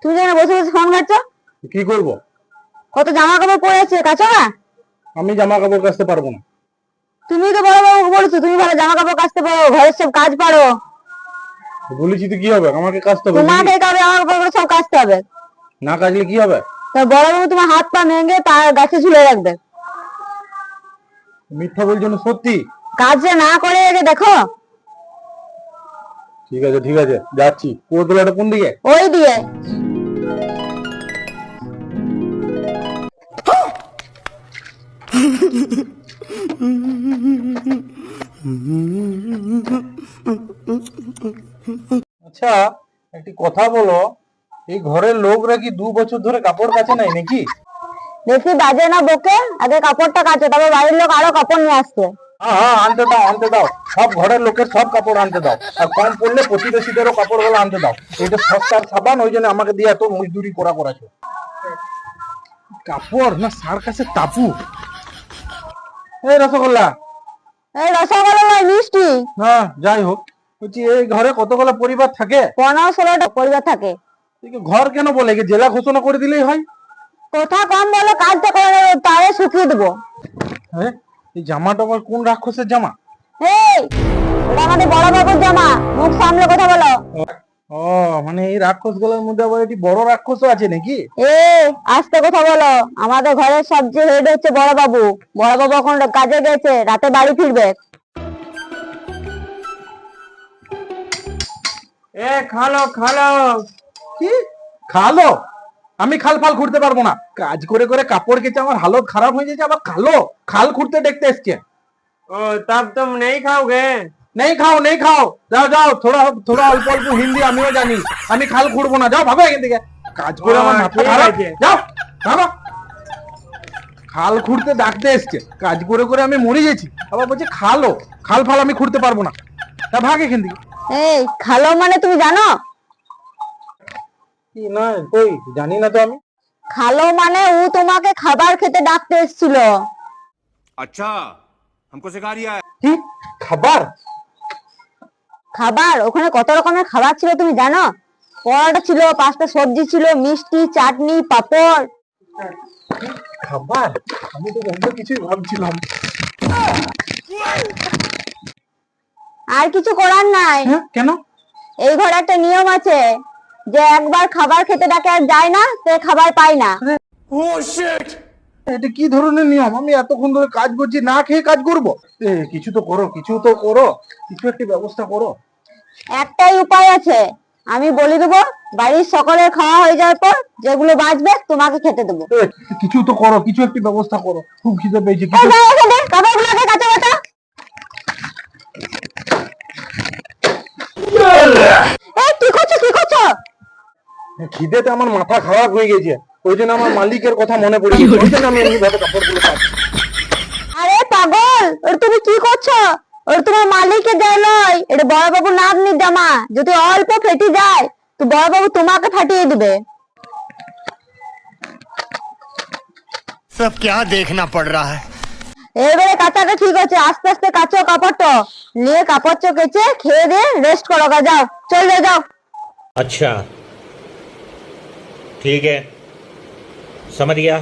তুমি যেন বসে বসে ফোন ঘাটছো। কি করব? কত জামা কাপড় পরে আছে, কাচো না? আমি জামা কাপড় কাচতে পারবো না। তুমি তো বড় বাবুকে বলেছো তুমি ভালো জামা কাপড় কাচতে পারো, ঘরের সব কাজ পারো। বলেছি তো কি হবে, আমাকে কাচতে হবে। তোমাকে জামা কাপড় সব কাচতে হবে। না কাচলে কি হবে? তা বড় বাবু তোমার হাত পা ভেঙে তার গাছে ঝুলে রাখবে। মিথ্যা বলছো না সত্যি? কাজ যে না করে দেখো। ঠিক আছে ঠিক আছে, যাচ্ছি। কোতলাটা কোন দিকে? ওই দিয়ে। আচ্ছা, একটি কথা বলো, এই ঘরের লোকরা কি 2 বছর ধরে কাপড় কাচে নাই নাকি? বেশি বাজে না বকে, আগে কাপড়টা কাচো, তবে বাড়ির লোক আরো কাপড় নিয়ে আসছে। হ্যাঁ হ্যাঁ, আনতে দাও আনতে দাও, সব ঘরের লোকের সব কাপড় আনতে দাও। আর কম পড়লে প্রতিবেশীদেরও কাপড় গুলো আনতে দাও। এটা সস্তার সাবান, ওই জন্য আমাকে দিয়ে এত মজদুরি করাছো। কাপড় না সার্কাসের টাপু। এই রসগোল্লা। এই রসগোল্লা নয়, মিষ্টি। হ্যাঁ যাই হোক, বলছি এই ঘরে কতগুলো পরিবার থাকে? 15-16টা পরিবার থাকে। ঘর কেন বলে, জেলা ঘোষণা করে দিলেই হয়। কথা কম বলো, কাজটা করে নেবো, তারে শুকিয়ে দেবো। হ্যাঁ, এই জামাটা আবার কোন রাক্ষসের জামা? এই, ওটা আমাদের বড় বাবুর জামা, মুখ সামলে কথা বলো। ও, মানে এই রাক্ষস গুলোর মধ্যে আবার একটি বড় রাক্ষসও আছে নাকি? আস্তে কথা বলো, আমাদের ঘরের সবচেয়ে হেড হচ্ছে বড় বাবু। বড় বাবু এখন কাজে গেছে, রাতে বাড়ি ফিরবে। খালো খালো। কি খালো? আমি খাল ফাল খুঁড়তে পারবো না। কাজ করে করে কাপড় কেচে আমার হালত খারাপ হয়ে যাচ্ছে, আবার খালো খাল খুঁড়তে দেখতে এসছে। ओ तब तुम नहीं खाओगे? নেই খাও নেই খাও, যাও যাও, থোড়া থোড়া অল্প অল্প হিন্দি আমিও জানি। আমি খাল খুঁড়বো না, যাও ভাবো এখান থেকে। কাজ করে আমার মাথা ঠিক খারাপ। আছে। যাও ভাবো। খাল খুঁড়তে ডাকতে এসছে, কাজ করে করে আমি মরে গেছি, আবার বলছে খালো। খাল ফাল আমি খুঁড়তে পারবো না, তা ভাগ এখান থেকে। এই খালো মানে তুমি জানো? কি না, কই জানি না তো আমি। খালো মানে ও তোমাকে খাবার খেতে ডাকতে এসেছিল। अच्छा, हमको सिखा रिया है। কি খাবার? খাবার ওখানে কত রকমের খাবার ছিল তুমি জানো? পরোটা ছিল, 5টা সবজি ছিল, মিষ্টি, চাটনি, পাপড়। খাবার? আমি তো অন্য কিছুই ভাবছিলাম। আর কিছু করার নাই। হ্যাঁ, কেন? এই ঘরে একটা নিয়ম আছে, যে একবার খাবার খেতে ডাকে আর যায় না, সে খাবার পায় না। এটা কি ধরনের নিয়ম? আমি এতক্ষণ ধরে কাজ করছি, না খেয়ে কাজ করব? কিছু তো করো, কিছু তো করো, কিছু একটা ব্যবস্থা করো। একটাই উপায় আছে, আমি বলে দেবো, বাড়ির সকলের খাওয়া হয়ে যাওয়ার পর যেগুলো বাঁচবে তোমাকে খেতে দেবো। কিছু তো করো, কিছু একটা ব্যবস্থা করো, খুব খিদে পেয়েছে। এই যাও এখানে, খাবারগুলোকে কাঁচা কাঁচা। এই কি করছো কি করছো? খিদেতে আমার মাথা খারাপ হয়ে গেছে, ওই জন্য আমার মালিকের কথা মনে পড়ে গেছে, ওই জন্য আমি এমনি ভাবে কাপড়গুলো কাচ্ছি। আরে পাগল, ওটা তুমি কি করছো? ওটা তোমার মালিকের দেয় নয়, এটা বড় বাবু নাতনির জামা। যদি অল্প ফেটে যায় তো বড় বাবু তোমাকে ফাটিয়ে দিবে। सब क्या देखना पड़ रहा है? এবারে কাঁচাটা ঠিক আছে, আস্তে আস্তে কাচো কাপড়টা, নিয়ে কাপড় কেচে খেয়ে দিয়ে রেস্ট করো, যাও চলে যাও। अच्छा ठीक है, समझ गया।